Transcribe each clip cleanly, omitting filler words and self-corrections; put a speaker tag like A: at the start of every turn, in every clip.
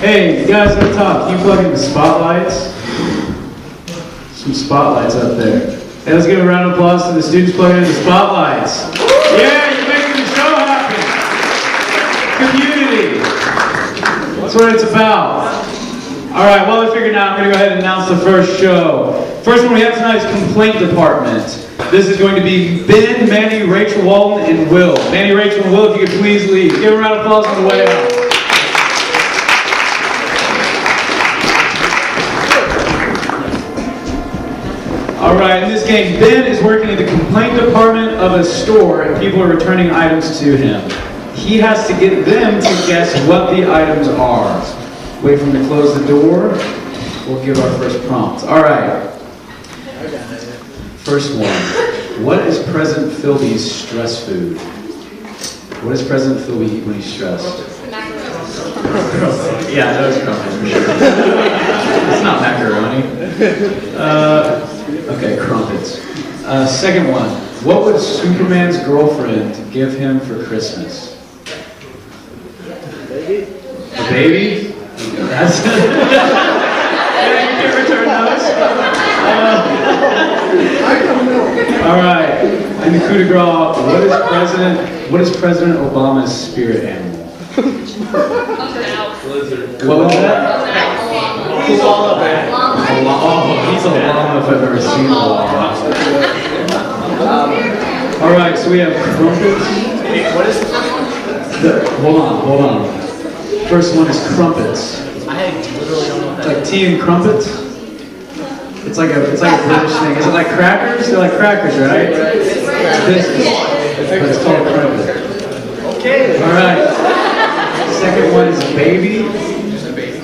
A: Hey, you guys up top, can you plug in the spotlights? Some spotlights up there. Hey, let's give a round of applause to the students plugging in the spotlights. Yeah, you're making the show happen. Community. That's what it's about. All right, while they're figuring out, I'm going to go ahead and announce the first show. First one we have tonight is Complaint Department. This is going to be Ben, Manny, Rachel Walton, and Will. Manny, Rachel, and Will, if you could please leave. Give a round of applause on the way out. All right, in this game, Ben is working in the complaint department of a store, and people are returning items to him. He has to get them to guess what the items are. Wait for him to close the door. We'll give our first prompt. All right. First one. What is President Philby's stress food? What does President Philby eat when he's stressed? Yeah, that was crumpets for sure. It's not macaroni. Okay, crumpets. Second one. What would Superman's girlfriend give him for Christmas? A baby? That's yeah, you can return those. All right. And the coup de grace. What is President Obama's spirit animal? What was that?
B: He's all of it.
A: Oh, he's a llama if I've ever seen a llama. All right, so we have crumpets.
B: What is
A: Hold on. First one is crumpets.
B: I literally don't know what that
A: Like tea and crumpets? It's like a British thing. Is it like crackers? They're like crackers, right? Biscuits. But it's called crumpet.
B: Okay.
A: All right. Second one is a baby.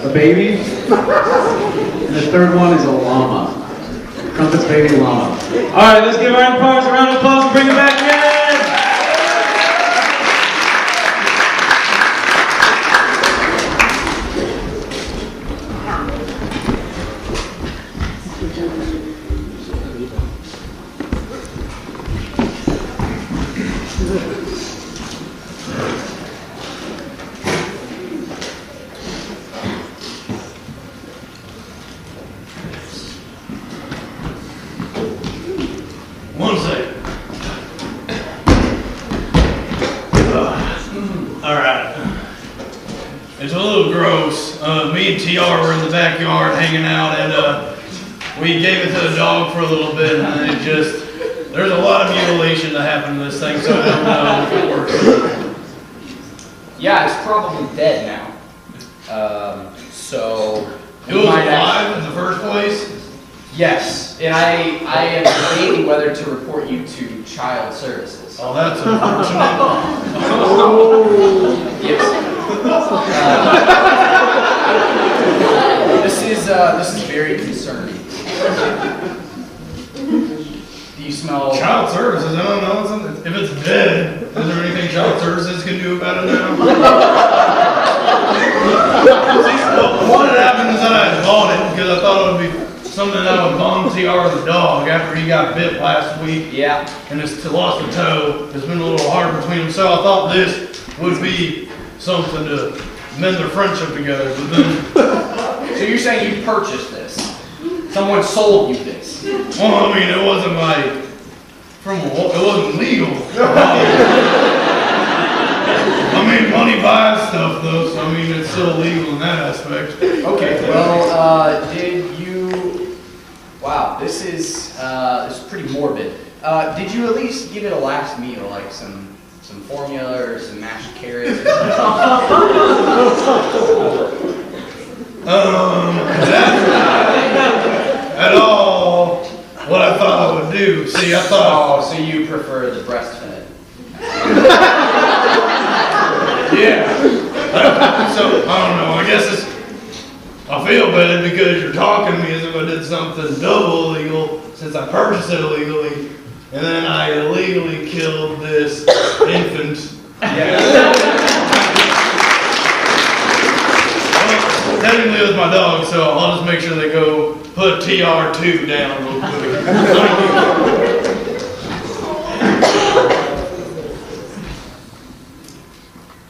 A: A baby. And the third one is a llama. Crumpets, baby, llama. All right, let's give our umpires a round of applause and bring it back in.
C: One second. All right. It's a little gross. Me and TR were in the backyard hanging out, and we gave it to the dog for a little bit, and it just, there's a lot of mutilation that happened to this thing, so I don't know if it works.
B: Yeah, it's probably dead now. So
C: It was alive in the first place?
B: yes, and I am debating whether to report you to child services.
C: Oh, that's unfortunate.
B: Yes. This is very concerning. Do you smell?
C: Child services, I don't know. If it's dead, is there anything child services can do about it now? What had happened is that I had bought it because I thought it would be something that would bond TR the dog after he got bit last week.
B: Yeah.
C: And it's lost a toe. It's been a little hard between them. So I thought this would be something to mend their friendship together. But then,
B: So you're saying you purchased this? Someone sold you this?
C: well, I mean, it wasn't like it wasn't legal. I mean, money buys stuff though, so I mean, it's still legal in that aspect.
B: Okay. Well, did you? Wow, this is pretty morbid. Did you at least give it a last meal, like some formula or some mashed carrots?
C: That's not at all what I thought I would do. See, I thought.
B: Oh, so you prefer the breastfed?
C: Yeah. So, I don't know, I guess I feel bad because you're talking to me as if I did something double illegal since I purchased it illegally, and then I illegally killed this infant.
B: Yeah.
C: Well, technically it was my dog, so I'll just make sure they go put TR2 down real quick. Thank you.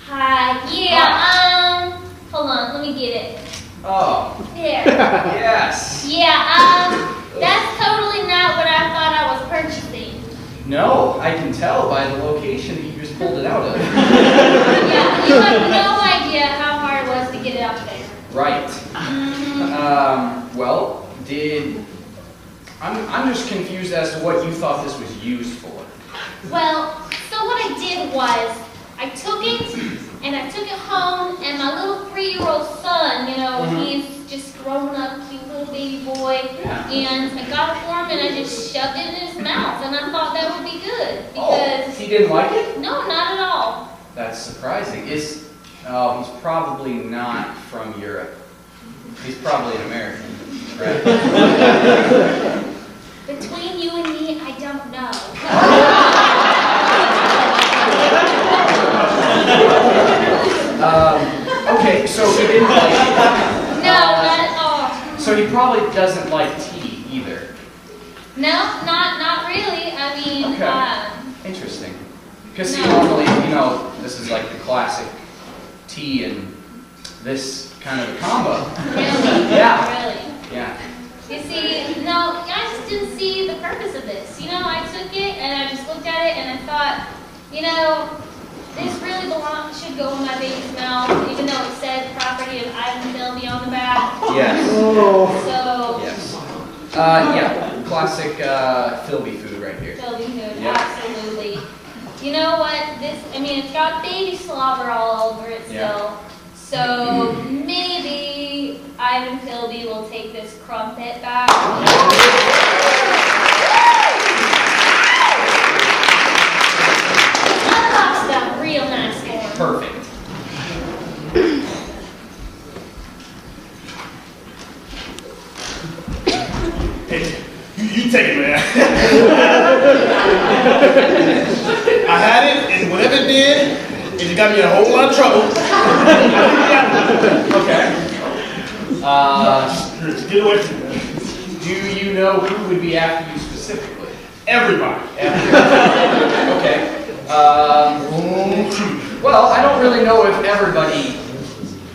D: Hi. There.
B: Yes.
D: Yeah, that's totally not what I thought I was purchasing.
B: No, I can tell by the location that you just pulled it out of.
D: Yeah, you have no idea how hard it was to get it out there.
B: Right.
D: Mm-hmm.
B: Well, I'm just confused as to what you thought this was used for.
D: Well, so what I did was, I took it, and I took it home, and my little 3-year-old son, you know, he's just grown up, cute little baby boy, and I got it for him, and I just shoved it in his mouth, and I thought that would be good, because...
B: He didn't like it?
D: No, not at all.
B: That's surprising. He's probably not from Europe. He's probably an American, right?
D: Between you and me, I don't know.
B: Okay, so he didn't like it.
D: No, not at all.
B: So he probably doesn't like tea either.
D: No, not really. I mean,
B: Interesting. Because normally, you know, this is like the classic tea and this kind of a combo.
D: Really?
B: Yeah.
D: Really?
B: Yeah.
D: You see, no, I just didn't see the purpose of this. You know, I took it and I just looked at it and I thought, you know, this really should go in my baby's mouth, even though it said property of Ivan Philby on the back.
B: Yes.
D: So.
B: Yes. Yeah. Classic Philby food right here.
D: Philby food,
B: Yeah.
D: absolutely. You know what? It's got baby slobber all over it still. So maybe Ivan Philby will take this crumpet back. Unbox that real nice form.
B: Perfect.
C: Hey, you take it, man. I had it, and whatever it did, it just got me in a whole lot of trouble.
B: Okay.
C: Just get away from me.
B: Do you know who would be after you specifically?
C: Everybody.
B: Okay. Well, I don't really know if everybody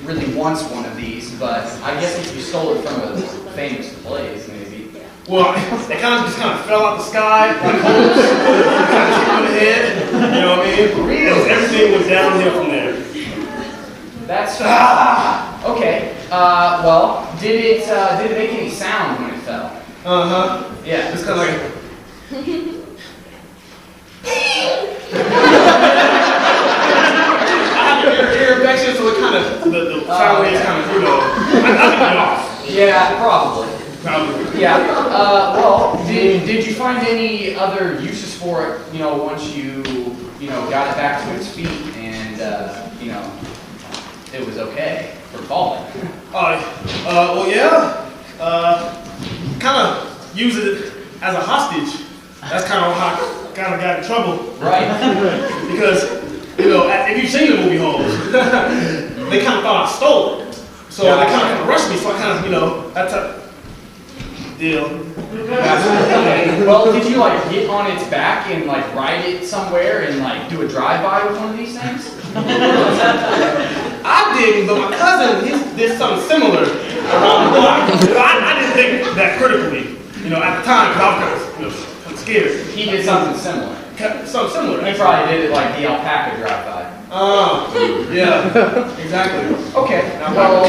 B: really wants one of these, but I guess if you stole it from a famous place, maybe.
C: Well, it just kind of fell out the sky, like holes, kind of hit me in the head. You know what I mean? Real. Everything was downhill from there.
B: That's okay. Well, did it make any sound when it fell? Yeah.
C: It's kind of like. I have ear infection, so it kind of the sound waves kind of I took it off.
B: Yeah, probably.
C: Probably.
B: Yeah. Well, did you find any other uses for it? You know, once you got it back to its feet and it was okay for falling.
C: Well, yeah. Kind of use it as a hostage. That's kind of how I kind of got in trouble.
B: Right.
C: Because, if you've seen the movie Holes, they kind of thought I stole it. So they kind of rushed me, so I kind of, that's a deal.
B: Okay. Well, did you get on its back and ride it somewhere and do a drive-by with one of these things?
C: I didn't, but my cousin, he did something similar around the block. I didn't think that critically, at the time, because I was kind of scared.
B: He did something similar.
C: Something similar.
B: He probably did it like the alpaca drive-by.
C: Yeah, exactly.
B: Okay. Well,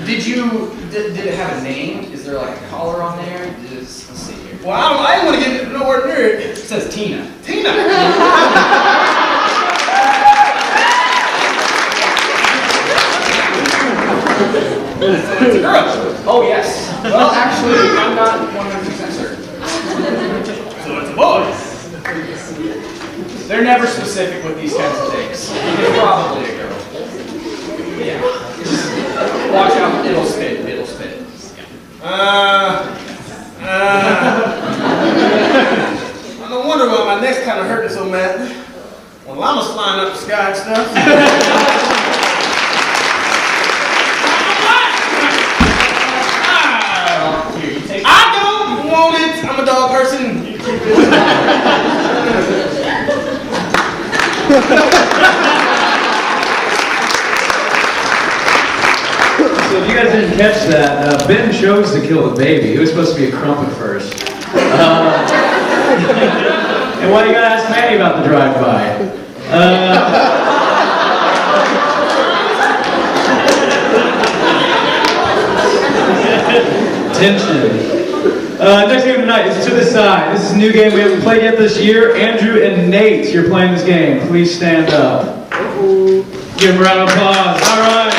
B: did it have a name? Is there a collar on there? Let's see here.
C: Well, I didn't want to get nowhere near it.
B: It says Tina.
C: Tina. It's a girl.
B: Oh, yes. Well, actually, I'm not 100% certain.
C: So it's a boy.
B: They're never specific with these kinds of things. It's probably a girl. Yeah. Watch out, it'll spit. It'll spit.
C: I no wonder why my neck's kind of hurting so bad. When llama's flying up the sky and stuff. I don't want it. I'm a dog person. You keep it.
A: So if you guys didn't catch that, Ben chose to kill the baby. He was supposed to be a crump at first. And why do you gotta ask Manny about the drive-by? Tension. Next game tonight is To the Side. This is a new game we haven't played yet this year. Andrew and Nate, you're playing this game. Please stand up. Give them a round of applause. All right.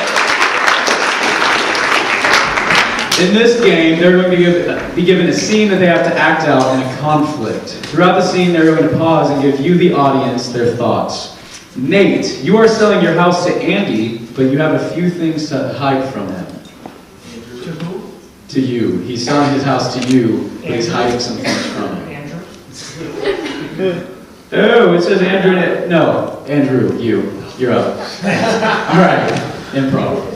A: In this game, they're going to be given a scene that they have to act out in a conflict. Throughout the scene, they're going to pause and give you, the audience, their thoughts. Nate, you are selling your house to Andy, but you have a few things to hide from him.
E: To who?
A: To you. He's selling his house to you, but he's hiding some things from him.
E: Andrew?
A: Oh, it says Andrew. No, Andrew, you're up. All right, improv.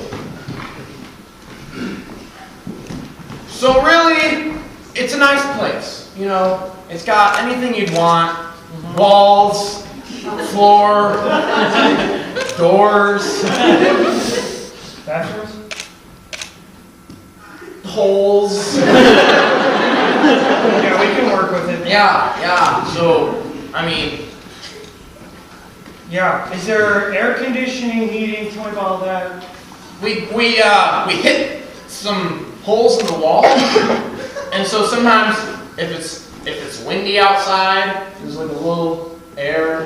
B: So really, it's a nice place. You know, it's got anything you'd want. Walls, floor, doors,
E: Bathrooms?
B: holes.
E: Yeah, we can work with it.
B: Yeah. So, I mean,
E: Yeah. Is there air conditioning, heating? Tell me about all that.
B: we hit some holes in the wall, and so sometimes if it's windy outside, there's like a little air.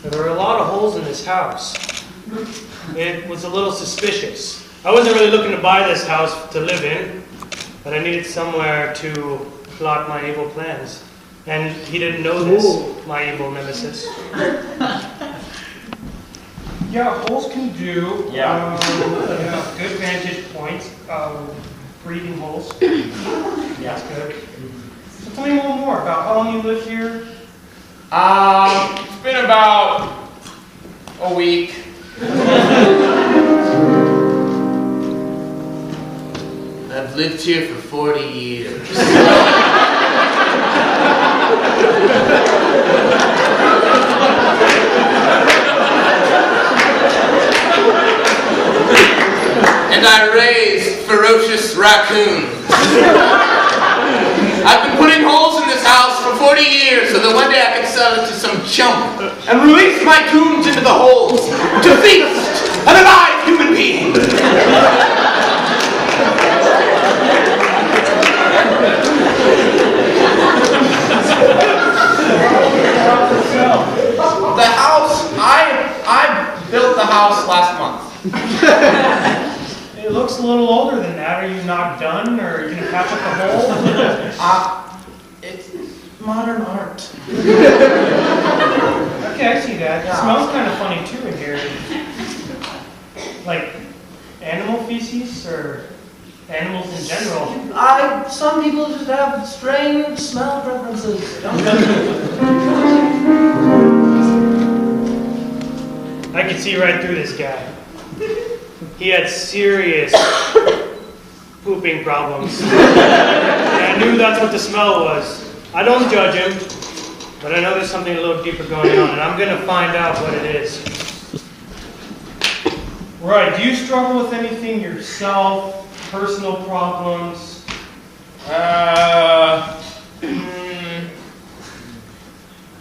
E: There were a lot of holes in this house. It was a little suspicious. I wasn't really looking to buy this house to live in, but I needed somewhere to plot my evil plans. And he didn't know this, my evil nemesis. Yeah, holes can do.
B: Yeah.
E: Good vantage points. Breathing holes. That's good. So tell me a little more about how long you lived here.
B: It's been about a week. I've lived here for 40 years. And I raise ferocious raccoons. I've been putting holes in this house for 40 years so that one day I can sell it to some chump and release my coons into the holes to feast on a live human being. The house, I built the house last month.
E: It looks a little older than that. Are you not done, or are you gonna patch up the hole?
B: It's modern art.
E: Okay, I see that. It
B: Yeah.
E: smells kind of funny too in here. Like animal feces or animals in general.
B: Some people just have strange smell preferences.
E: I could see right through this guy. He had serious pooping problems. And I knew that's what the smell was. I don't judge him, but I know there's something a little deeper going on, and I'm gonna find out what it is. Right, do you struggle with anything yourself? Personal problems?
B: No.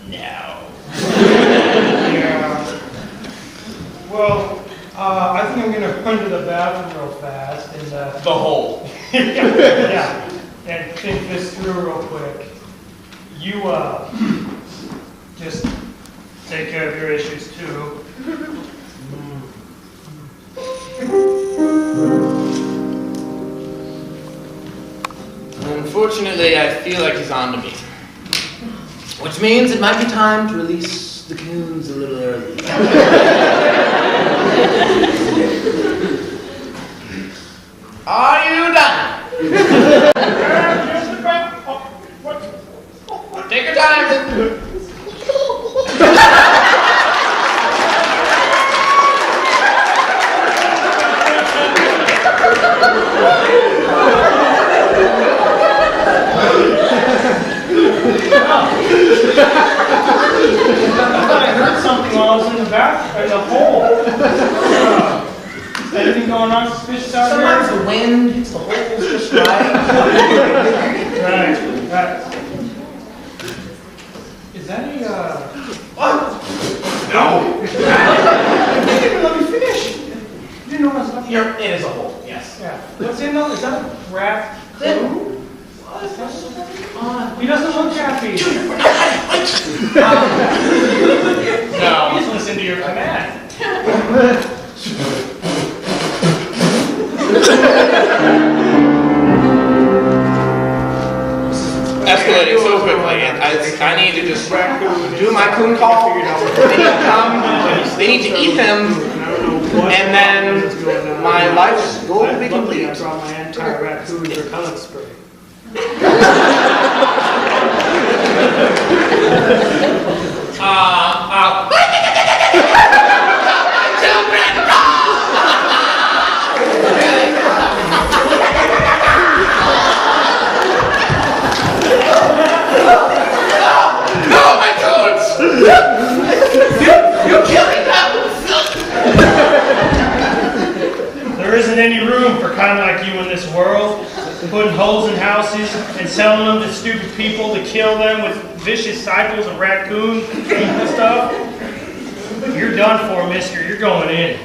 E: Yeah. Well, I think I'm gonna run to the bathroom real fast and
B: The hole.
E: yeah, and think this through real quick. You just take care of your issues too.
B: Unfortunately, I feel like he's on to me. Which means it might be time to release the coons a little early. Are you done? Take your time.
E: I thought I heard something while I was in the bathroom. draft and the hole. Is anything going on suspicious out
B: Sometimes
E: here?
B: the wind hits the holes just right.
E: Right. Is that a,
C: What? No.
B: You didn't even let me finish.
E: you didn't know I was looking
B: Here, it is a hole, yes.
E: Yeah. What's in though? Is that a draft clue? He doesn't look happy.
B: No.
E: Please listen to your command.
F: Escalating so quickly, and I need to just do my coon call. They need to come, they need to eat him, and then my life's goal will be complete.
E: I brought my anti-raccoon repellent spray.
F: No, my coons! You're killing them!
E: There isn't any room for kind like you in this world. Putting holes in houses and selling them to stupid people to kill them with vicious cycles of raccoons and stuff. You're done for, mister. You're going in.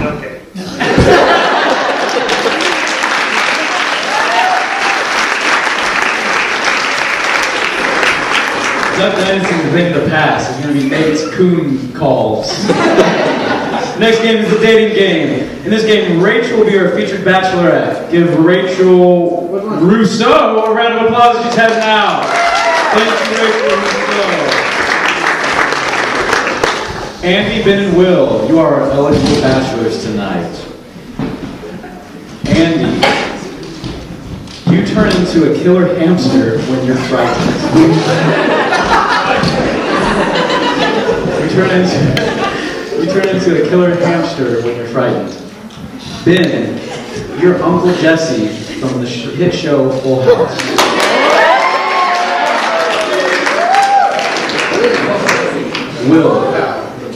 E: Okay.
A: Doug Lansing's the thing of the past. It's going to be Nate's coon calls. Next game is the dating game. In this game, Rachel will be our featured bachelorette. Give Rachel Rousseau a round of applause as she's heading out. Thank you, Rachel Rousseau. Andy, Ben, and Will, you are our eligible bachelors tonight. Andy, you turn into a killer hamster when you're frightened. You turn into a killer hamster when you're frightened. Ben, you're Uncle Jesse from the hit show Full House. Will,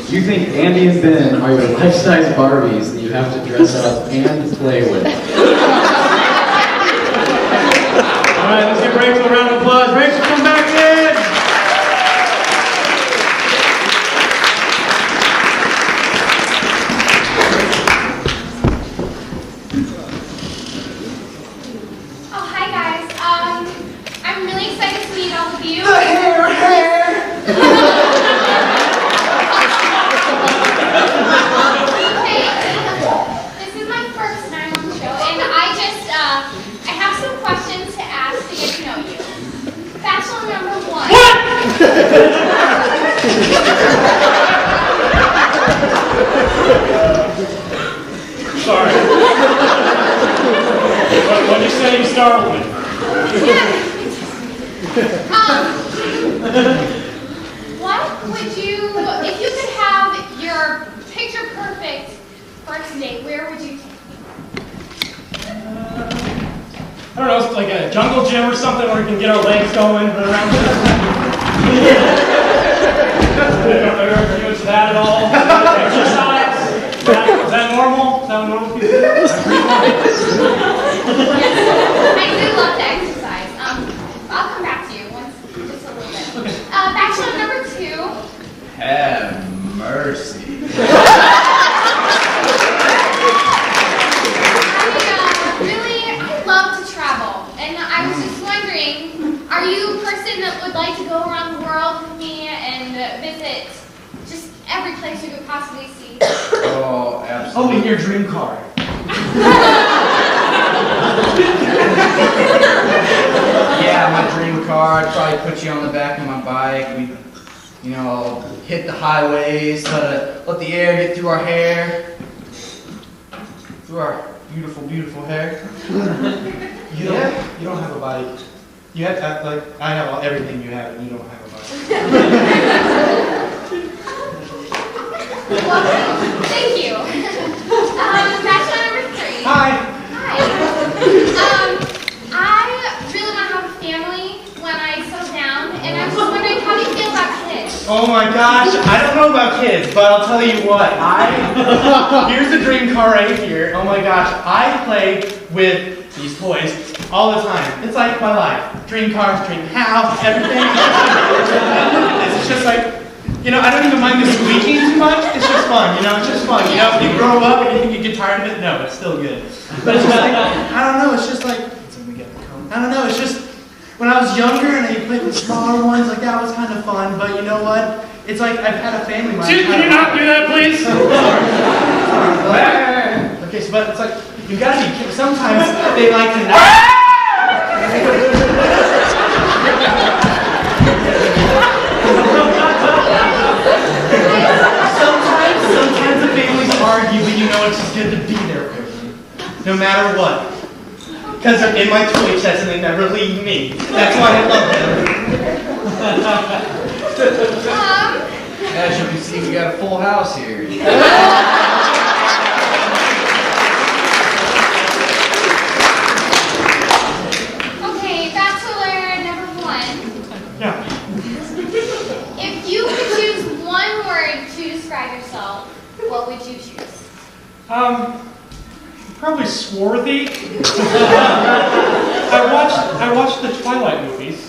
A: you think Andy and Ben are your life-size Barbies that you have to dress up and play with. All right, let's give Rachel a round of applause. Rachel, come back in.
D: Oh, hi guys. I'm really excited to meet all of you. Okay. This is my first time on the show, and I have some questions to ask to get to know you. Bachelor number 1.
E: Sorry. What did you say you start with?
D: What would you, if you could have your picture perfect first date, where would you take me?
E: I don't know, it's like a jungle gym or something where we can get our legs going, run around. Are you into that at all? Exercise? Is that normal? Is that what normal people do?
D: I do love to exercise. I'll come back to you once, just a little bit.
E: Okay.
D: Bachelor number 2.
B: Have mercy.
D: I love to travel, and I was just wondering, are you a person that would like to go around the world with me and visit just every place you could possibly see?
B: Oh, absolutely.
E: Oh, in your dream car.
B: Yeah, my dream car. I'd probably put you on the back of my bike. We'd, hit the highways, let the air get through our hair, through our beautiful, beautiful hair.
G: You don't have a bike. You have I have everything you have, and you don't have a bike.
D: Well, thank you. Bachelor number 3.
G: Hi.
D: Hi. I really want to have a family when I settle down, and I was just wondering, how do you feel about kids?
G: Oh my gosh, I don't know about kids, but I'll tell you what, here's a dream car right here. Oh my gosh, I play with these toys all the time. It's like my life. Dream cars, dream house, everything. It's just like, you know, I don't even mind the squeaking too much. It's just fun, you know, it's just fun. You know, if you grow up and you think you get tired of it, no, it's still good. But it's just like, I don't know, it's just like, I don't know, it's just, when I was younger and I played with smaller ones, like that was kind of fun, but you know what? It's like I've had a family.
E: Dude, can you not do that, please?
G: Okay, so but it's like, you gotta be careful. Sometimes they like to not. Sometimes the families argue, but you know it's just good to be there for them, no matter what. Because they're in my toy chest and they never leave me. That's why I love them.
B: As you can see, we got a full house here.
D: Okay, Bachelor number 1.
G: Yeah.
D: If you could choose one word to describe yourself, what would you choose?
H: Probably swarthy. I watched the Twilight movies,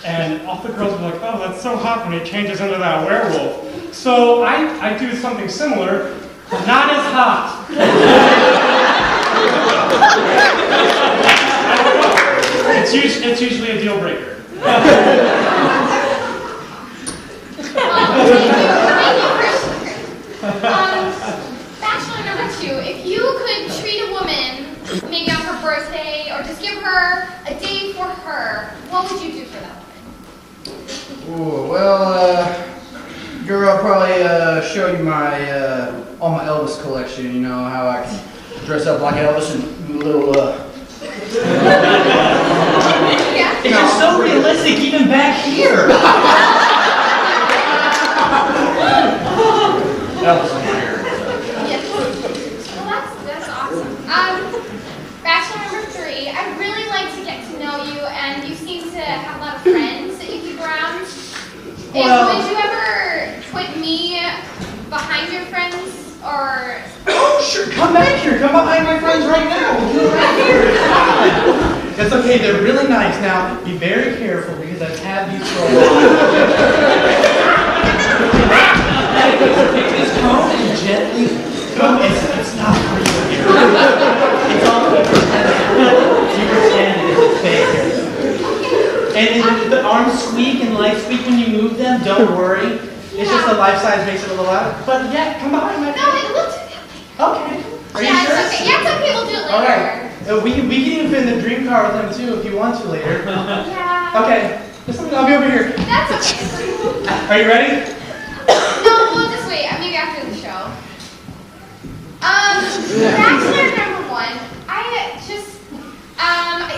H: and all the girls were like, "Oh, that's so hot when he changes into that werewolf." So I do something similar, not as hot. It's usually a deal breaker.
D: Thank you, Christopher. Bachelor number 2, if you could treat a woman, maybe on her birthday, or just give her a day for her, what would you do for that woman?
B: Ooh, well, girl, I'll probably show you my all my Elvis collection. You know how I can dress up like Elvis and do a little.
D: Yeah.
G: It's just so realistic, even back here.
B: Elvis in my hair.
D: Yes. Well, that's awesome. Bachelor number 3, I'd really like to get to know you, and you seem to have a lot of friends that you keep around. Would you ever put me behind your friends, or?
G: Oh, sure, come back here. Come behind my friends right now. We'll do it right here. That's okay, they're really nice. Now, be very careful because I've had these for a while. Take this comb and gently. It's not real here. It's all pretend. You pretend it's fake. And the arms squeak and legs squeak when you move them. Don't worry. It's just the life size makes it a little louder. But yeah, come behind my
D: No, we'll do that.
G: Okay. Are you
D: Yeah,
G: sure?
D: it's okay. Yeah, it's okay. We'll do it later.
G: All right. We can even fit in the dream car with them too if you want to later.
D: Yeah.
G: Okay. I'll be over here.
D: That's okay.
G: Are you ready?
D: No, we'll just wait. Maybe after the show. Bachelor number 1.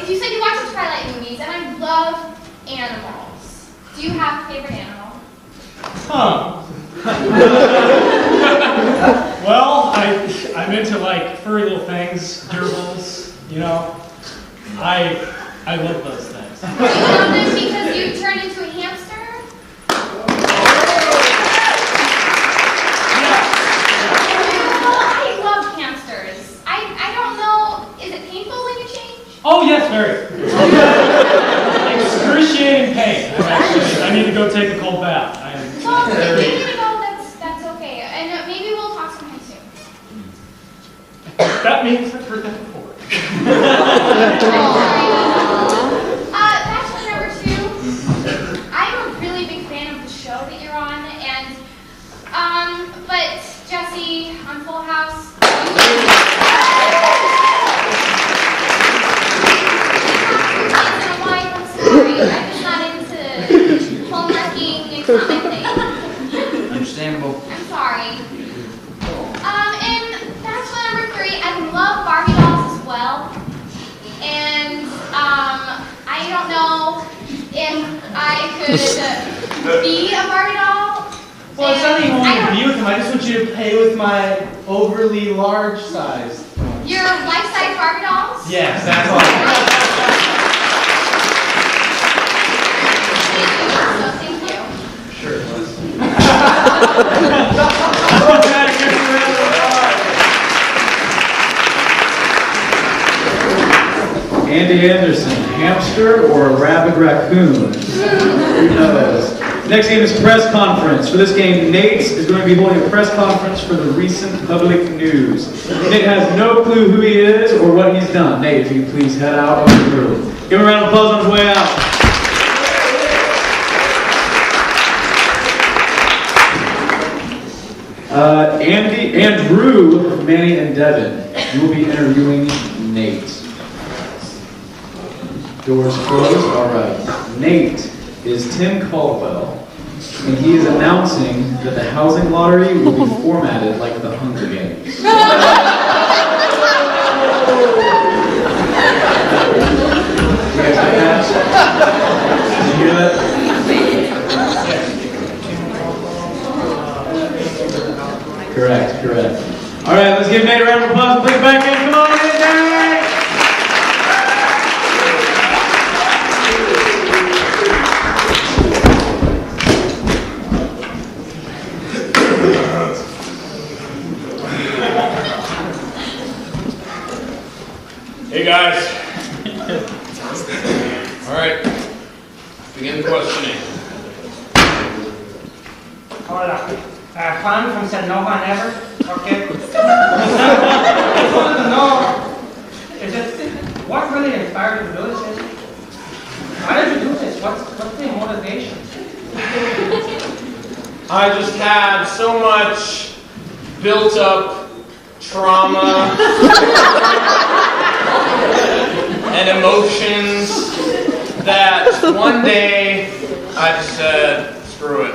D: You said you watch the Twilight movies, and I love animals. Do you have a favorite animal?
H: Huh. Well, I'm into like furry little things, gerbils, you know. I love those things.
D: Do you love them because you turned into a hamster? Well, I love hamsters. I don't know, is it painful when you change?
H: Oh yes, very. Excruciating pain. I need to go take a cold bath.
D: Well, if you need to go, that's okay. And maybe we'll talk sometime soon.
H: That means I've heard that before.
D: Bachelor number 2. I'm a really big fan of the show that you're on, and but Jesse on Full House. I'm sorry, I'm just not into homeworking and commenting.
B: Understandable.
D: I'm sorry. And Bachelor number 3, I love Barbie dolls as well. And I don't know if I could be a Barbie doll.
G: Well, it's not even only to be with them. I just want you to play with my overly large size.
D: Your life-size Barbie dolls?
G: Yes, that's all.
D: Thank you.
B: Sure, it was.
A: Andy Anderson, hamster or a rabid raccoon? Who knows? Next game is press conference. For this game, Nate is going to be holding a press conference for the recent public news. Nate has no clue who he is or what he's done. Nate, if you could please head out of the room. Give him a round of applause on his way out. Andrew, Manny, and Devin, you will be interviewing Nate. Doors closed. All right. Nate is Tim Caldwell, and he is announcing that the housing lottery will be formatted like the Hunger Games. You guys like that? Did you hear that? Correct. All right, let's give Nate a round of applause. Bring it back in. Come on in, Nate!
C: Hey guys. All right. Begin the questioning.
I: Hola. Juan from Senova Never. Okay. I just wanted to know, what really inspired you to do this? Why did you do this? What's the motivation?
F: I just had so much built up trauma and emotions that one day I just said, screw it.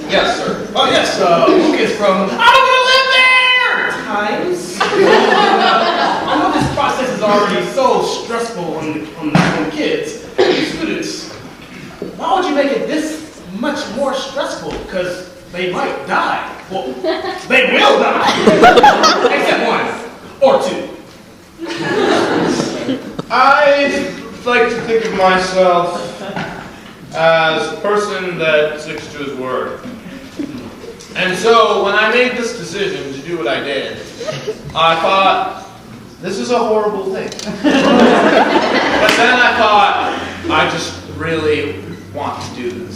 F: Yes, sir.
G: Oh yes, Lucas from
F: I don't want to live there!
G: Times. I know this process is already so stressful on kids and students. Why would you make it this much more stressful? Because they might die. Well, they will die. Except one or two.
F: I like to think of myself as a person that sticks to his word. And so when I made this decision to do what I did, I thought, this is a horrible thing. But then I thought, I just really want to do this.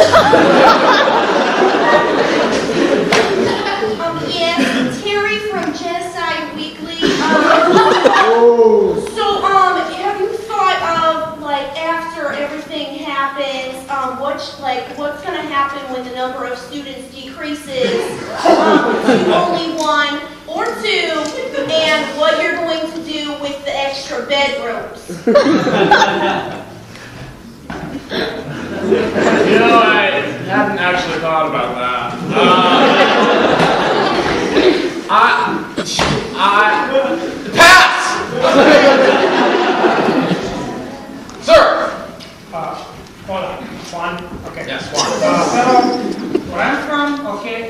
J: Yes, Terry from Genocide Weekly. So, have you thought of, like, after everything happens, what's going to happen when the number of students decreases to only one or two, and what you're going to do with the extra bedrooms?
F: You know, I hadn't actually thought about that. Pass! Sir!
I: Hola. Juan. Okay.
F: Yes, Juan.
I: Where I'm from, okay,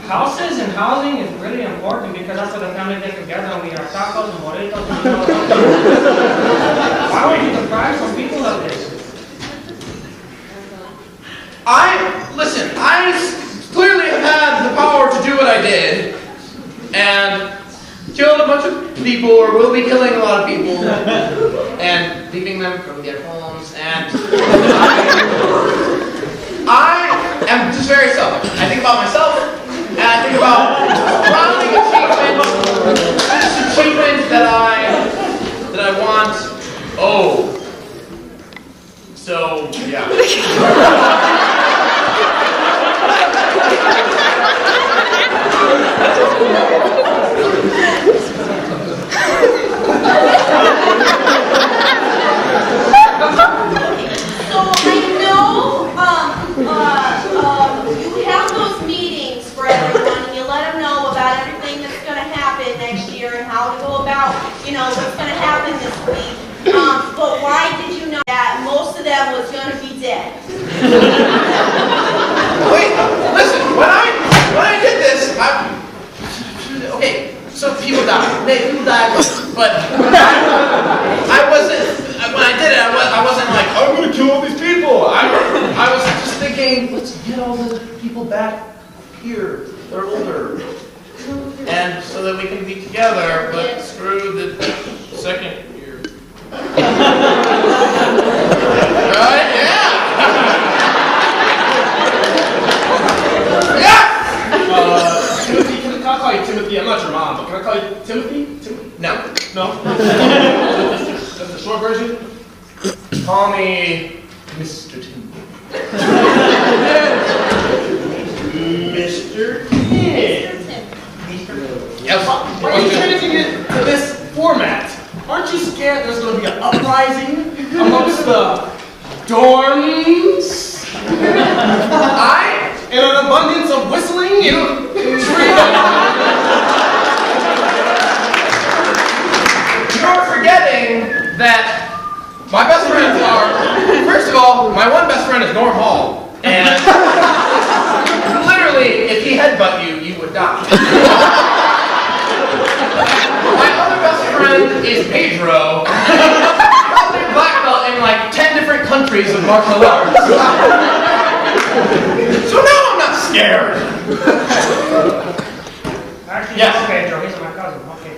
I: houses and housing is really important because that's what the family get together and we have tacos and burritos and all that. Why would you deprive some people of this?
F: Listen, I clearly have had the power to do what I did and killed a bunch of people, or will be killing a lot of people, and leaving them from their homes, and I am just very selfish. I think about myself, and I think about crowning achievements that I want. Oh. So, yeah.
J: So I know you have those meetings for everyone, and you let them know about everything that's going to happen next year and how to go about, what's going to happen this week. But why did you know that most of them was going to be dead?
F: Wait, listen. When I did this, okay. So people died. People died, but I wasn't. when I did it, I wasn't like, I'm gonna kill all these people. I was just thinking, let's get all the people back here. They're older. And so that we can be together, but screw the second year. Right? Yeah! Yeah!
G: Timothy, can I call you Timothy? I'm not your mom, but can I call you Timothy?
F: No.
G: No? That's the short version?
F: Call me Mr. Tim.
G: Mr. Tim.
F: Yes.
G: Why are you trying to get to this format? Aren't you scared there's going to be an uprising amongst the dorms? And an abundance of whistling and
F: You're forgetting that my best friends are, first of all, my one best friend is Norm Hall. And literally, if he headbutt you, you would die. My other best friend is Pedro. He's a black belt in like 10 different countries of martial arts. So now I'm not scared.
I: Actually,
F: Yes.
I: yes, Pedro. He's my cousin. Okay.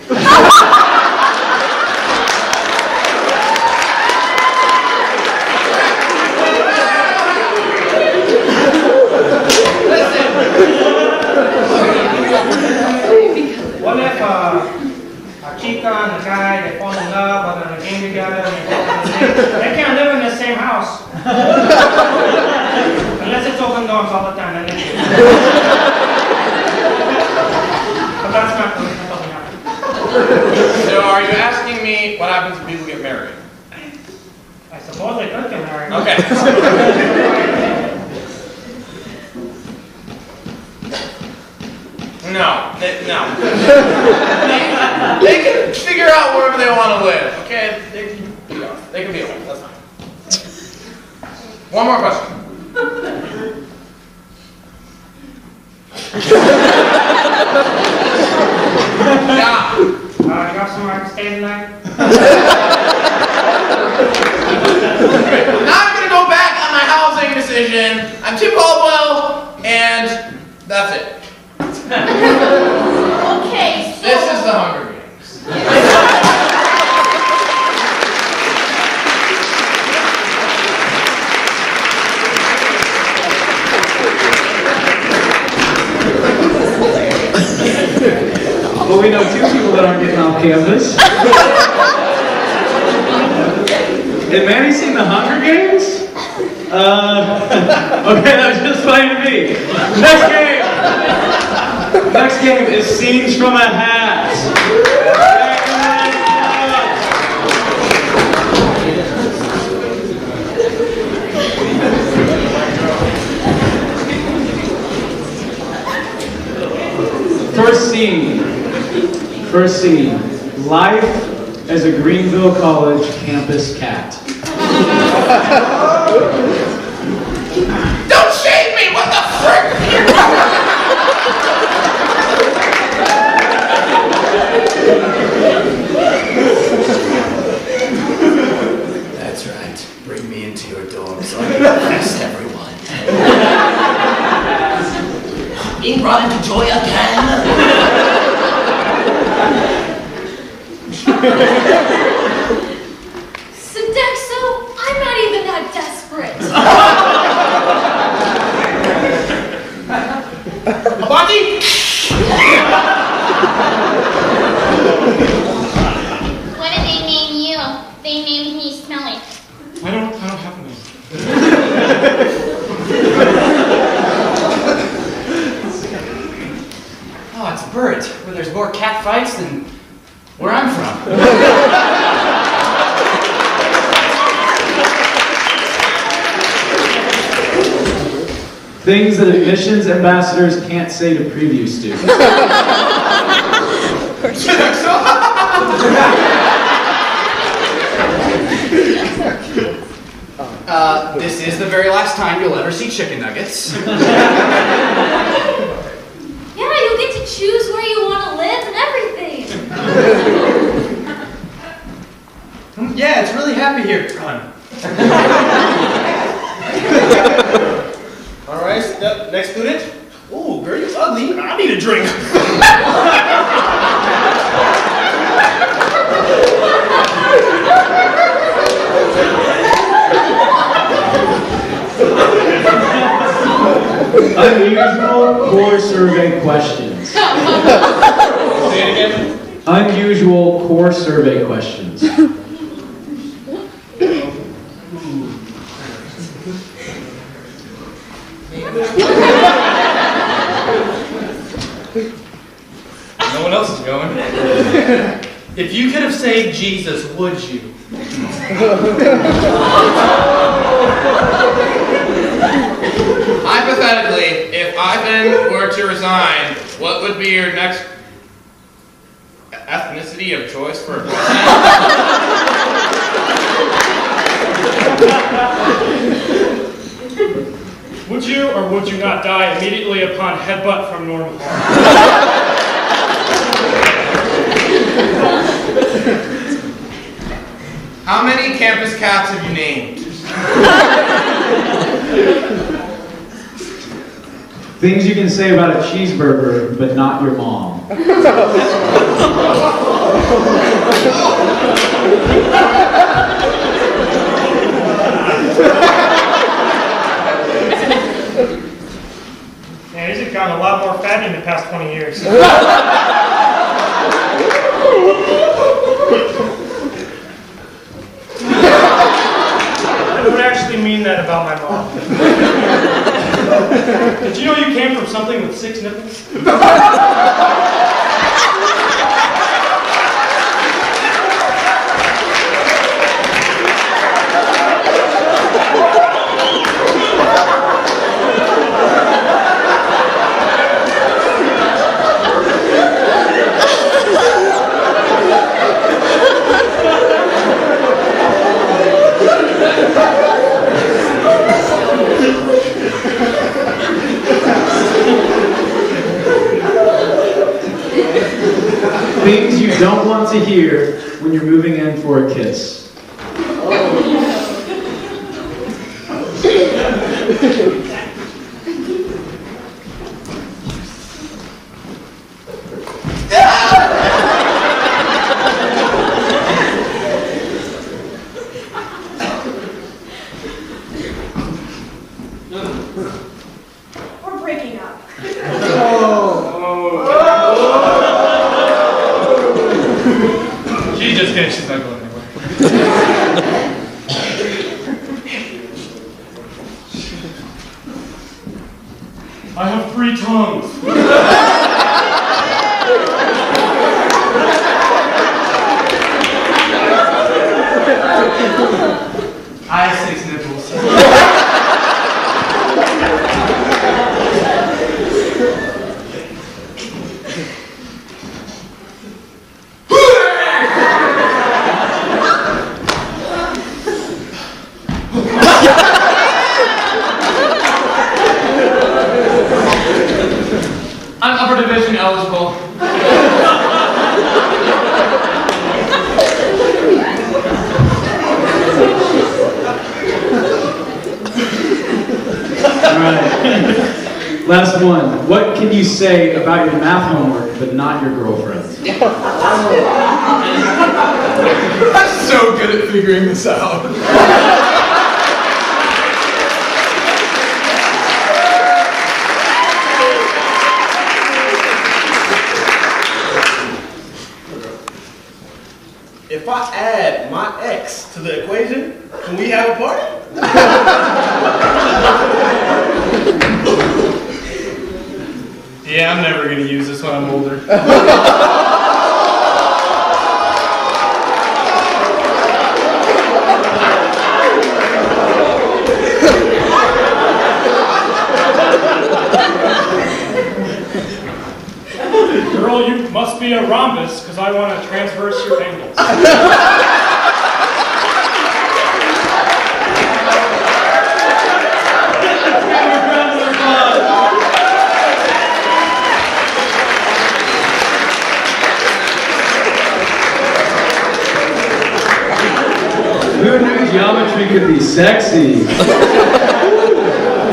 I: What if a chica and a guy, they fall in love, or they're in a game together, and they can't live in the same house. Unless it's open doors all the time, and then but that's not going to happen.
F: So are you asking me what happens when people get married?
I: I suppose they could get married.
F: Okay. No. They can figure out wherever they want to live. Okay, they can be alone. That's fine. One more question. Yeah.
I: You got somewhere I can stay tonight?
F: Now I'm gonna go back on my housing decision. I'm Tim Caldwell, and that's it.
J: Okay, so.
F: This is the Hunger Games.
A: Well, we know two people that aren't getting off campus. Did Manny seen the Hunger Games? Okay, that was just funny to me. Next game! Next game is Scenes from a Hat. First scene. Life as a Greenville College campus cat.
F: Don't shame me! What the frick?
B: That's right. Bring me into your dorm so I can test everyone. Being brought into joy again?
D: Sodexo, I'm not even that desperate.
G: Body?
D: What did they name you? They named me Smelly.
H: I don't have any.
B: Oh, it's Bert, where there's more cat fights than where I'm from.
A: Things that admissions ambassadors can't say to preview students.
B: This is the very last time you'll ever see chicken nuggets.
D: Yeah, you'll get to choose where you want to live and everything.
G: Yeah, it's really happy here. Run. All right, next student. Ooh, girl, you're ugly. I need a drink.
A: Unusual core survey questions.
G: Say it again.
A: Unusual core survey questions.
G: No one else is going. If you could have saved Jesus, would you?
F: Hypothetically, if Ivan were to resign, what would be your next ethnicity of choice for a president?
H: Would you or would you not die immediately upon headbutt from normal?
F: How many campus cats have you named?
A: Things you can say about a cheeseburger, but not your mom.
H: Man, he's gotten a lot more fatty in the past 20 years. I don't actually mean that about my mom. Did you know you came from something with 6 nipples?
A: Things you don't want to hear when you're moving in for a kiss.
J: We're breaking up.
G: She's just kidding. She's not going anywhere.
H: I have 3 tongues.
G: I have 6 nipples.
F: I'm upper division eligible.
A: Alright. Last one. What can you say about your math homework, but not your girlfriend?
C: I'm so good at figuring this out.
G: If I add my ex to the equation, can we have a party? Yeah, I'm never going to use this when I'm older.
H: Girl, you must be a rhombus, because I want to transverse your angles.
A: We would to be sexy.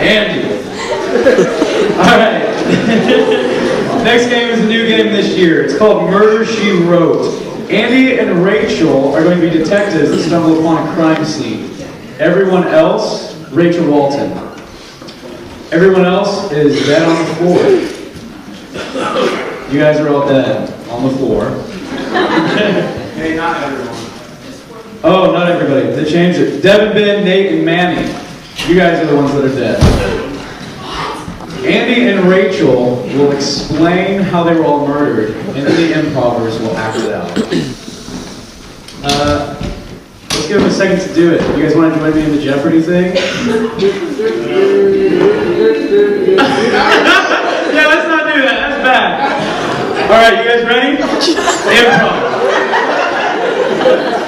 A: Andy. All right. Next game is a new game this year. It's called Murder, She Wrote. Andy and Rachel are going to be detectives that stumble upon a crime scene. Everyone else, Rachel Walton. Everyone else is dead on the floor. You guys are all dead on the floor.
G: Hey, not everyone.
A: Oh, not everybody. They changed it. Devin, Ben, Nate, and Manny. You guys are the ones that are dead. Andy and Rachel will explain how they were all murdered, and then the improvers will act it out. Let's give them a second to do it. You guys want to join me in the Jeopardy thing? Yeah, let's not do that. That's bad. All right, you guys ready? Improv.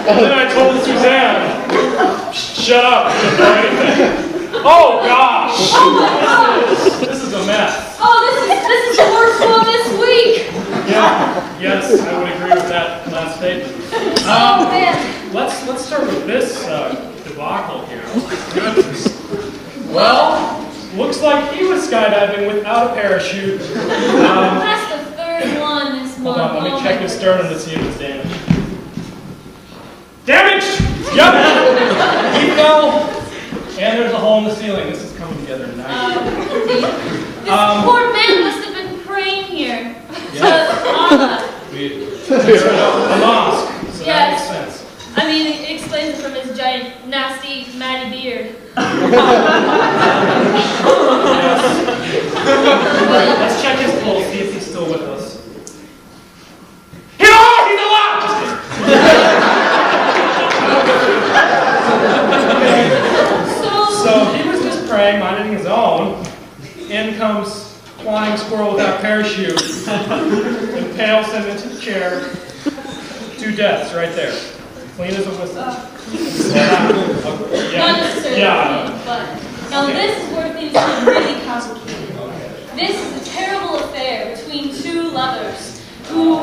H: Then I told Suzanne, shut up. Oh gosh! This is a mess.
D: Oh, this is the worst one this week.
H: Yeah, yes, I would agree with that last statement.
D: Oh man.
H: Let's start with this debacle here. Goodness. Well, looks like he was skydiving without a parachute.
D: That's the third one this month.
H: Hold on, let me
D: Oh
H: check
D: my
H: his sternum to see if it's damaged. Damaged! Yep! He fell, and there's a hole in the ceiling. This is coming together nice.
D: This poor man must have been praying here.
H: Yeah. It's a mosque, so that
D: Yes.
H: makes sense.
D: I mean, it explains it from his giant, nasty, matty beard.
H: Let's check his pulse, see if he's still with us. He's alive! He's alive! So he was just praying, minding his own. In comes flying squirrel without parachute. Impales him into the chair. 2 deaths right there. Clean as a whistle.
D: Not necessarily clean, but now this is where things get really complicated. This is a terrible affair between 2 lovers who...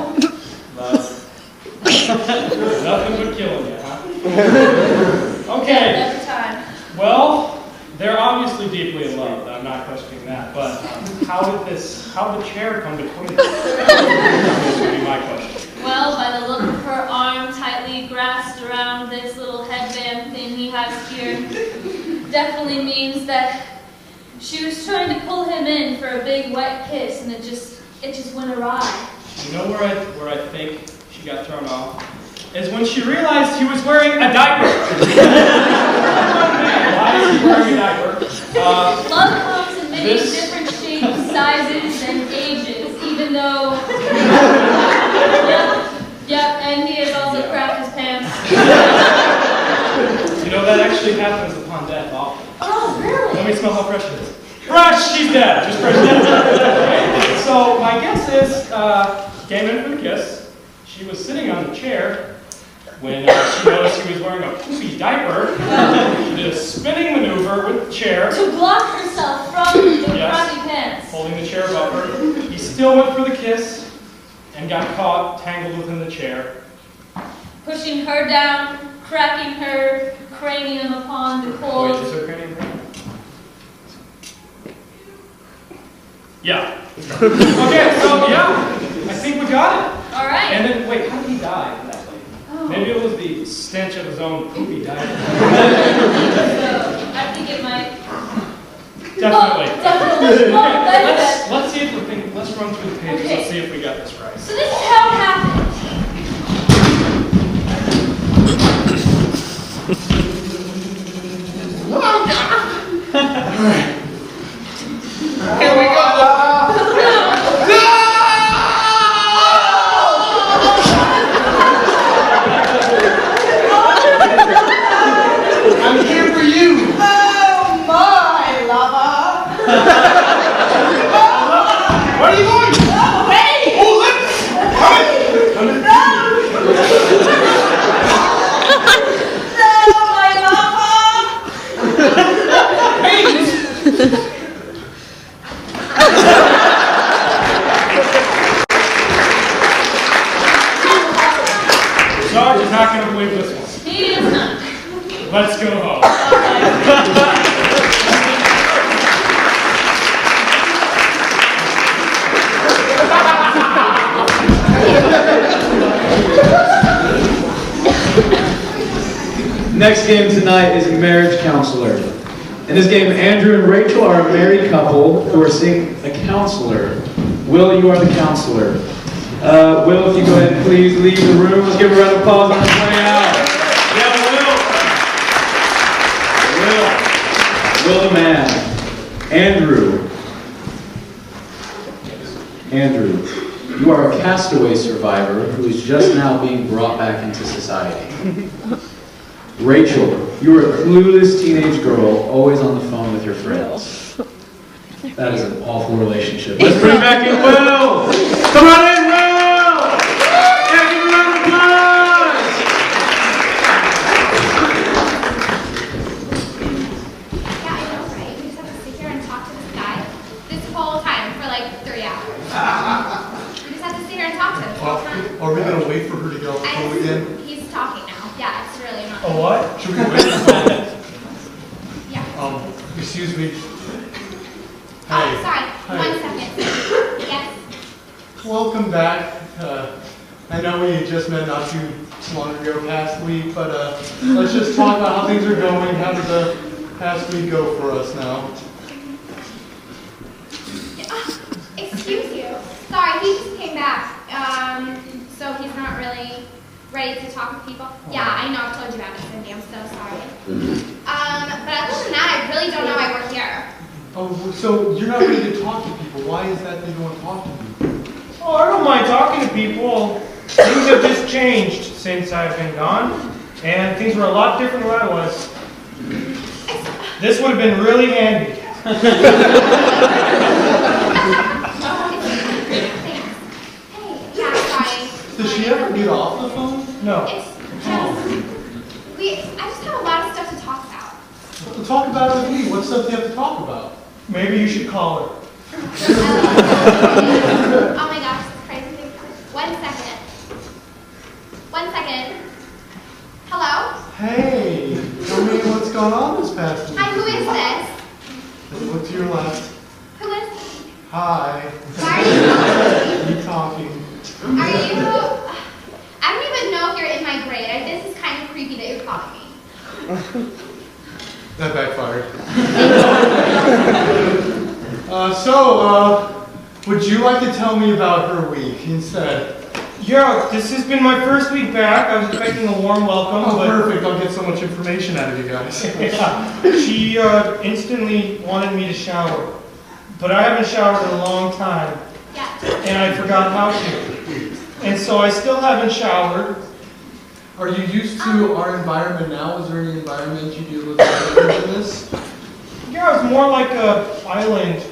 H: Nothing but killing you, huh? Okay.
D: Every time.
H: Well, they're obviously deeply in love. I'm not questioning that. But how did the chair come between them? This would be my question.
D: Well, by the look of her arm tightly grasped around this little headband thing he has here, definitely means that she was trying to pull him in for a big wet kiss, and it just went awry.
H: You know where I think she got thrown off? Is when she realized he was wearing a diaper. Why is he wearing a diaper?
D: Love comes in many different shapes, sizes, and ages, even though... Yep, and he has also crapped his pants.
H: You know, that actually happens upon death often.
D: Oh, really?
H: Let me smell how fresh it is. Fresh! She's dead! Just fresh. So, my guess is, came in for the kiss. She was sitting on the chair when she noticed he was wearing a poopy diaper. She did a spinning maneuver with the chair.
D: To block herself from the crappy pants.
H: Holding the chair above her. He still went for the kiss and got caught tangled within the chair.
D: Pushing her down, cracking her cranium upon the cold.
H: Wait, is her cranium cracked? Yeah. Okay, so yeah, I think we got it.
D: All right.
H: And then, wait, how did he die exactly?
D: Oh.
H: Maybe it was the stench of his own poopy diaper.
D: So, I think it might...
H: Definitely.
D: Oh, definitely. Oh,
H: Let's see if we think, let's run through the pages.
D: Okay.
H: Let's see if we got this right.
D: So this is how it happened.
F: Here we go.
G: I'm here for you.
J: Oh, my lover.
G: Where are you going?
J: Oh, hey.
G: Oh, let's come in.
J: No. No, my lover.
G: Hey.
H: Sarge is not going to believe this one.
D: He is not.
H: Let's go home.
A: Next game tonight is Marriage Counselor. In this game, Andrew and Rachel are a married couple who are seeing a counselor. Will, you are the counselor. Will, if you go ahead and please leave the room. Let's give a round of applause on his way out. Yeah, Will. Will the man. Andrew, you are a castaway survivor who is just now being brought back into society. Rachel, you are a clueless teenage girl, always on the phone with your friends. That is an awful relationship. Let's bring back in Will! Come on in, Will! Yeah, give him a round of applause!
D: Yeah, I know, right? We just have to sit here and talk to this guy this whole time for like 3 hours. We just have to sit here and talk to him the whole time.
C: Are we gonna wait for her to get off the phone again?
D: He's talking now. Yeah, it's really not.
C: A what? Should we wait for
D: Yeah.
C: Excuse me.
D: Oh, sorry.
C: Hi.
D: 1 second. Yes.
C: Welcome back. I know we just met not too long ago past week, but let's just talk about how things are going. How did the past week go for us now?
D: Excuse you. Sorry, he just came back. So he's not really ready to talk with people. Yeah, I know. I've told you about this, Cindy. I'm so sorry. But other than that, I really don't know why we're here.
C: Oh, so you're not ready to talk to people. Why is that you don't want to talk to people?
E: Oh, I don't mind talking to people. Things have just changed since I've been gone, and things were a lot different where I was. This would have been really handy.
D: Yeah, sorry.
C: Does she ever get off the phone?
E: No.
D: It's just, I just have a lot of stuff to talk about.
C: Well, talk about it with me. What stuff do you have to talk about?
E: Maybe you should call her.
D: Oh my gosh, this crazy thing. 1 second. 1 second. Hello?
C: Hey, tell me what's going on this past week.
D: Hi, who is this?
C: What's your last?
D: Who is this?
C: Hi.
D: Why are you calling me?
C: You talking?
D: Are you? I don't even know if you're in my grade. This is kind of creepy that you're calling me.
C: That backfired. Would you like to tell me about her week instead?
E: Yeah, this has been my first week back. I was expecting a warm welcome.
C: Oh,
E: but
C: perfect. I'll get so much information out of you guys.
E: Yeah. She instantly wanted me to shower. But I haven't showered in a long time.
D: Yeah.
E: And I forgot how to. And so I still haven't showered.
C: Are you used to our environment now? Is there any environment you deal with different than this?
E: Yeah, it's more like an island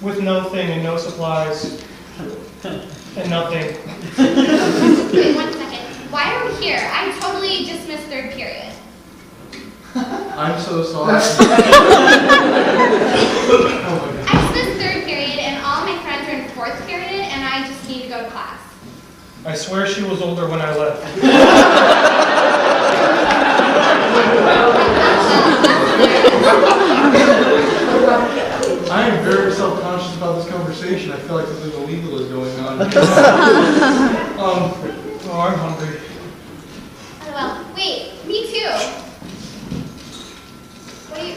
E: with nothing and no supplies. And nothing.
D: Wait 1 second. Why are we here? I totally just missed 3rd period.
C: I'm so sorry.
D: I just missed 3rd period and all my friends are in 4th period and I just need to go to class.
E: I swear she was older when I left.
C: I am very self-conscious about this conversation. I feel like something illegal is going on.
E: Oh, I'm hungry.
D: Oh, well, wait, me too. What are you,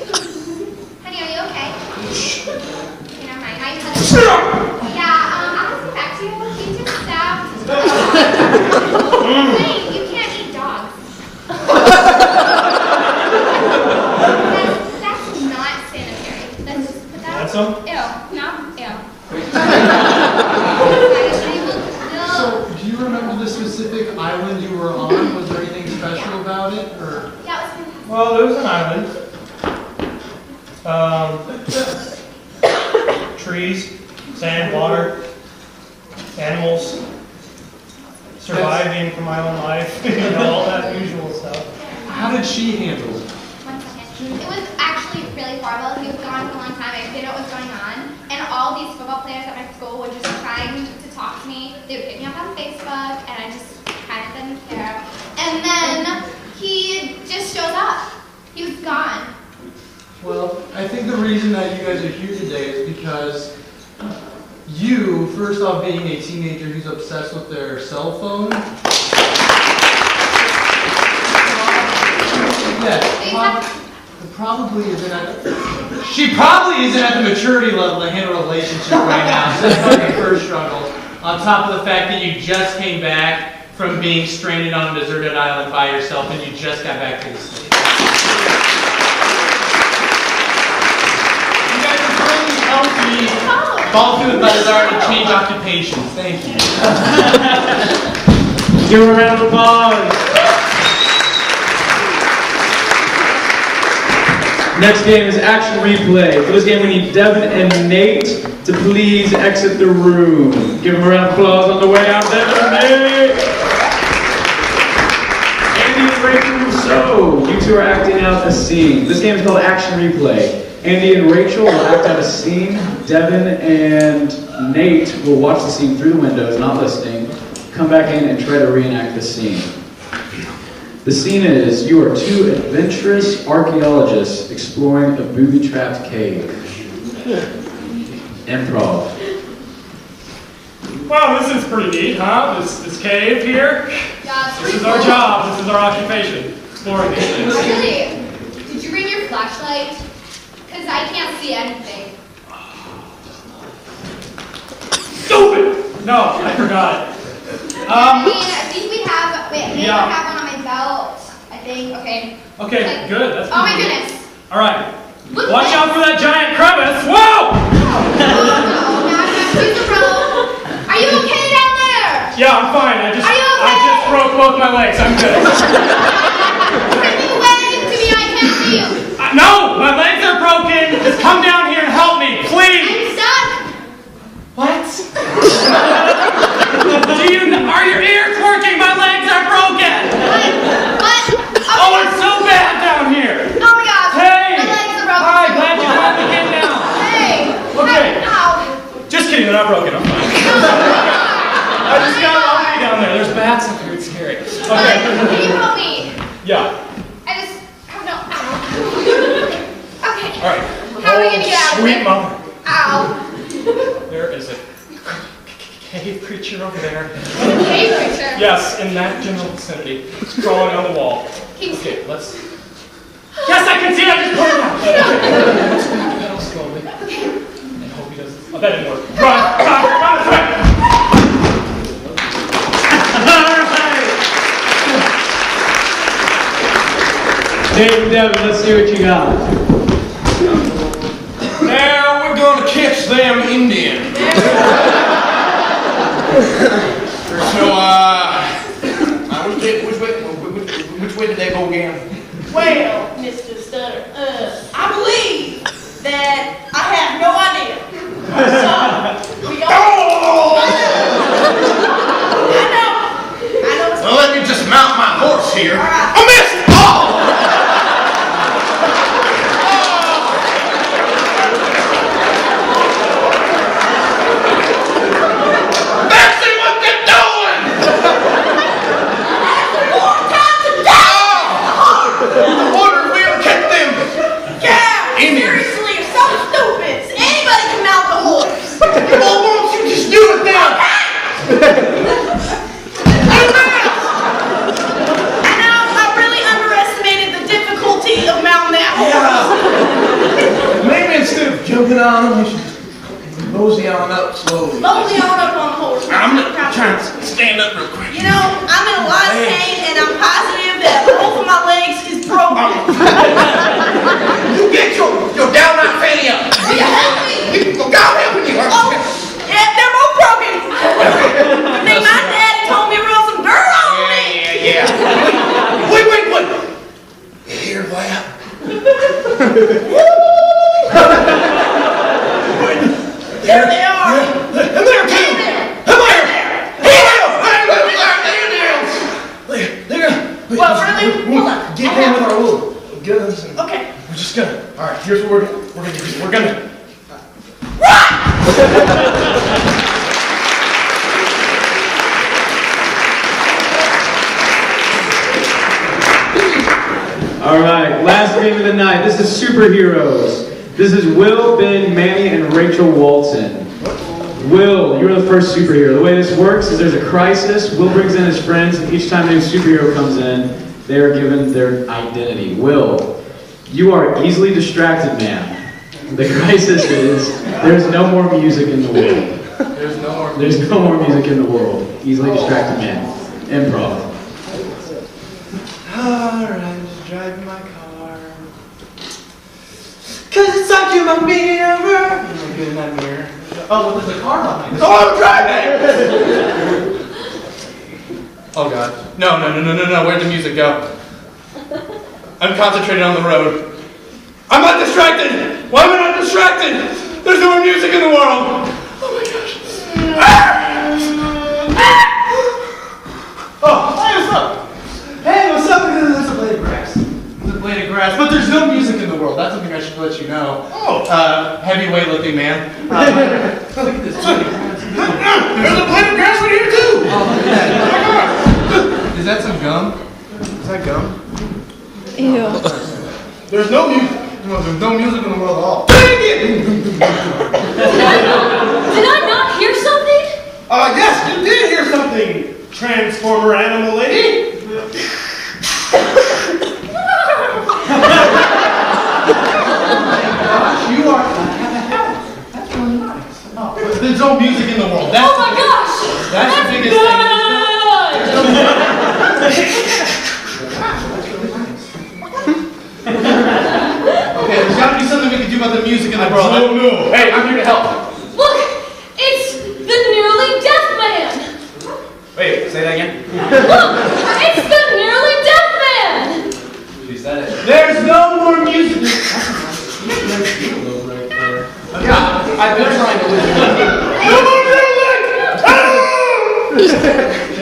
D: honey, are you okay? Okay, never mind. My husband. Yeah, I'll just get back to you. He just stabbed. Wait, you can't eat dogs. That's not sanitary. Let's just put that.
E: Want some?
D: Ew, no, ew.
C: So, do you remember the specific island you were on? Was there anything special about it, or?
D: Yeah, it was fantastic.
E: Well, there was an island. Trees, sand, water, animals, surviving for my own life, you know, all that usual stuff.
C: How did she handle it?
D: 1 second. It was actually really horrible. He was gone for a long time. I didn't know what was going on. And all these football players at my school were just trying to talk to me. They would hit me up on Facebook, and I just kind of didn't care. And then he just showed up. He was gone.
C: Well, I think the reason that you guys are here today is because you, first off, being a teenager who's obsessed with their cell phone,
G: Probably isn't at. She probably isn't at the maturity level to handle a relationship right now. So that's probably her first struggle. On top of the fact that you just came back from being stranded on a deserted island by yourself, and you just got back to the States. You guys are really helped me fall through with my desire to change occupations. Thank you.
A: Give her a round of applause. Next game is action replay. For this game, we need Devin and Nate to please exit the room. Give them a round of applause on the way out. Devin and Nate! Andy and Rachel, so you two are acting out a scene. This game is called action replay. Andy and Rachel will act out a scene. Devin and Nate will watch the scene through the windows, not listening, come back in and try to reenact the scene. The scene is, you are two adventurous archaeologists exploring a booby-trapped cave. Improv.
H: Well, this is pretty neat, huh? This cave here.
D: Yeah,
H: This is our job. This is our occupation. Exploring these things.
D: Really? Did you bring your flashlight? Because I can't see anything.
H: Stupid! No, I forgot it.
D: I think we have, wait, maybe
H: Yeah.
D: I have one on my belt. I think, okay.
H: Okay,
D: Like-
H: good. That's
D: Oh my
H: pretty good.
D: goodness.
H: All right.
D: Look
H: Watch
D: at
H: out for that giant crevice. Whoa!
D: Oh, no, now I have to use the rope. Are you okay down there?
H: Yeah, I'm fine.
D: Are you
H: I
D: okay?
H: just broke both my legs. I'm good.
D: Can you wave to me? I can't see you.
H: No, my legs are broken. Just come down here and help me, please.
D: I'm stuck.
H: What? Are your ears working? My legs are broken.
D: What?
H: Oh, it's so bad down here.
D: Oh my gosh.
H: Hey.
D: My legs are broken.
H: Hi, glad you finally came down.
D: Hey.
H: Okay.
D: Ow.
H: Just kidding, they're not broken. I'm fine. I just got lonely down there. There's bats up here. It's scary. Okay.
D: Can you help me?
H: Yeah.
D: I just have no. Ow. Okay.
H: All right.
D: How are we gonna get out of
H: Sweet
D: here?
H: mother.
D: Ow.
H: There is a cave creature over there.
D: Cave creature.
H: Yes, in that general vicinity. It's crawling on the wall. Okay, let's. Yes, I can see it. I just put it out. Okay. Let's backpedal slowly. And hope he doesn't. Oh, that didn't work. Run! Run!
A: Dave and Devin, let's see what you got.
C: Now we're gonna catch them Indians. Which way did they go again?
J: Well, Mr. Stutter, I believe that I have no idea. So, we all... I know.
C: Well, let me just mount my horse here.
J: All right.
C: I missed! Oh! That's what they're doing!
J: More time to die!
C: I wonder if we ever catch them.
J: Yeah,
C: Indians.
J: seriously, you're so stupid. Anybody can mount the horse.
C: Well, won't you just do it then?
J: I know, I really underestimated the difficulty of mounting that horse.
C: Maybe instead of jumping on them, we should mosey on up slowly.
J: Mosey on up on the horse.
C: I'm trying to stand up real quick.
J: You know, I'm in a lot of pain, and I'm positive that both of my legs is broken.
C: You get your down out fanny up.
J: Will you help me?
C: God help you.
J: Oh, yeah, they're both broken. Good thing my daddy told me to roll some dirt on me.
C: Yeah. Wait. You hear that?
J: There they are.
C: And there too. Come here.
J: What, really? Hold on.
C: Get in with our little guns. And
J: Okay.
C: we're just gonna. All right. Here's what we're gonna do. We're gonna.
A: All right, last game of the night. This is superheroes. This is Will, Ben, Manny, and Rachel Walton. Will, you're the first superhero. The way this works is there's a crisis. Will brings in his friends, and each time a new superhero comes in, they are given their identity. Will, you are easily distracted man. The crisis is, there's no more music in the world.
G: There's no more.
A: There's no more music in the world. Easily distracted man. Improv.
G: Alright, just driving my car. Cause it's like you're my mirror. I'm getting that mirror. Oh, well, there's a car behind us. Oh, I'm driving! Oh god. No. Where'd the music go? I'm concentrated on the road. I'm not distracted! Why am I not distracted? There's no more music in the world! Oh my gosh. Oh, hey, what's up? Hey, what's up? There's a blade of grass. There's a blade of grass, but there's no music in the world. That's something I should let you know. Oh. Heavyweight looking man. Look at this. There's a blade of grass right here too! Oh, look at that. Is that some gum? Is that gum?
J: Ew.
G: There's no music. There's no music in the world at all.
D: Did I not hear something?
G: Yes, you did hear something, Transformer Animal Lady. You are. That's really nice. Oh, there's no music in the world. That's
D: Oh my gosh!
G: That's the biggest
D: good!
G: Okay, there's got to be something we can do about the music in the world.
C: No.
G: Hey, I'm here to help.
D: Look! It's the nearly deaf man!
B: Wait, say that again?
D: Look! It's the nearly deaf man!
B: She said it.
G: There's no more music.
B: Yeah, I've been trying to listen.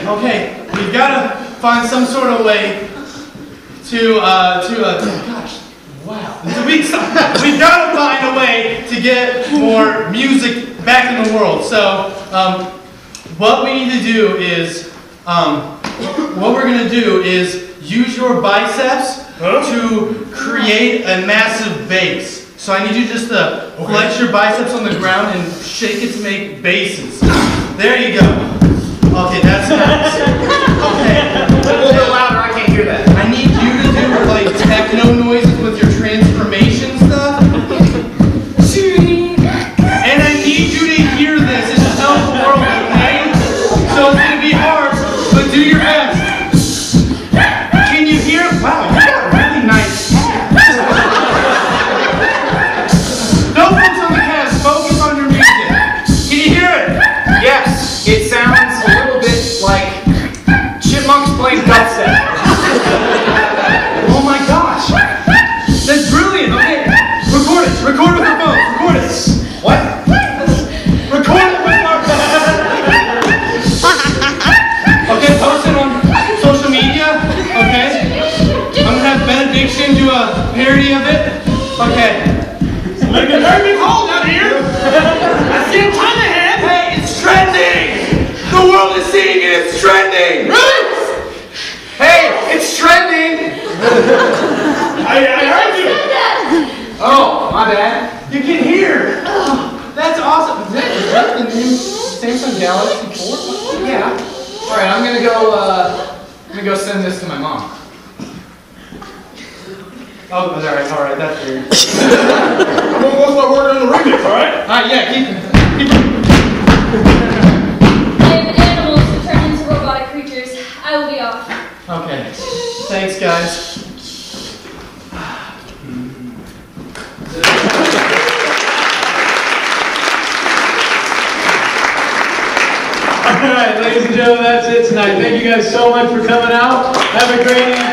G: Okay, we've got to find some sort of way to gosh, wow. We've got to find a way to get more music back in the world. So, what we need to do is, what we're going to do is use your biceps to create a massive bass. So I need you just to flex your biceps on the ground and shake it to make basses. There you go. Okay, that's nice. Okay.
B: A little bit louder, I can't hear that.
G: I need you to do like techno noises with your transformation stuff. And I need you to hear this. This is how the world, okay? So it's gonna be hard, but do your best. Can you hear? Wow, you got really nice hair. Don't focus on the cast, focus on your music. Can you hear it?
B: Yes, it sounds a little bit like chipmunks playing dubstep.
G: Oh my gosh! That's brilliant! Okay, record it! Record with your phone! Record it! What? Record it with our Okay, post it on social media. Okay? I'm gonna have Benediction do a parody of it. Okay. Make it very cold out here! I see a ton ahead! Hey, it's trending! The world is seeing it! It's trending! Really? Hey, it's trending! I heard you!
B: Oh, my bad.
G: You can hear! Oh, that's awesome! Is that the new Samsung Galaxy 4?
B: Yeah. Alright, I'm gonna go send this to my mom.
G: Oh, alright, that's weird.
C: I'm gonna go start working on the remix, alright?
G: Alright, yeah, keep
D: I am animals who turn into robotic creatures. I will be off.
G: Okay. Thanks, guys.
A: All right, ladies and gentlemen, that's it tonight. Thank you guys so much for coming out. Have a great evening.